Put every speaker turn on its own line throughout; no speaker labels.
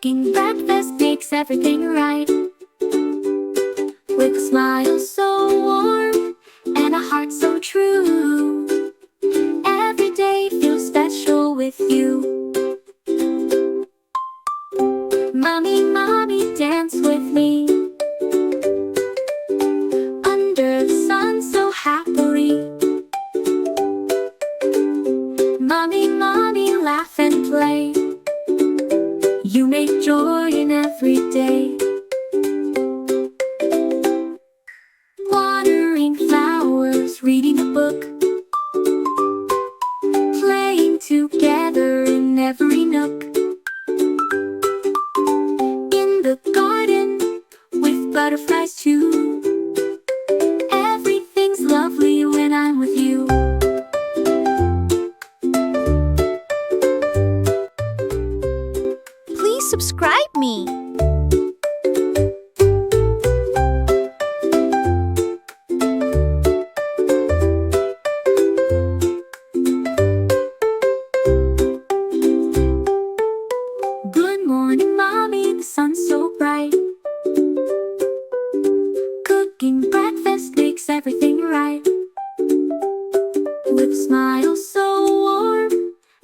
Cooking breakfast makes everything right. With a smile so warm and a heart so true, every day feels special with you. Mommy, mommy, dance with me under the sun so happily. Mommy, mommy, laugh and play. You make joy in every day. Watering flowers, reading a book, playing together in every nook. In the garden with butterflies too. Everything's lovely when I'm with you.
Please subscribe me.
Good morning, mommy, the sun's so bright. Cooking breakfast makes everything right. With a smile so warm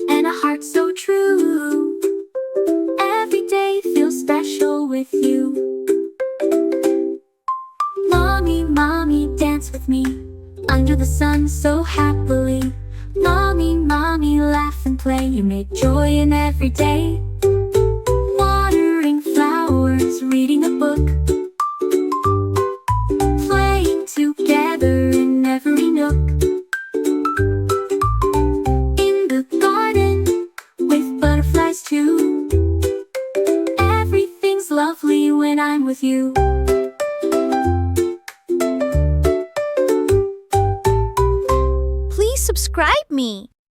and a heart so true, every day feels special with you. Mommy, mommy, dance with me under the sun so happily. Mommy, mommy, laugh and play. You make joy in every day. Watering flowers, reading a book, playing together in every nook. In the garden with butterflies too. Everything's lovely when I'm with you.
Please subscribe me.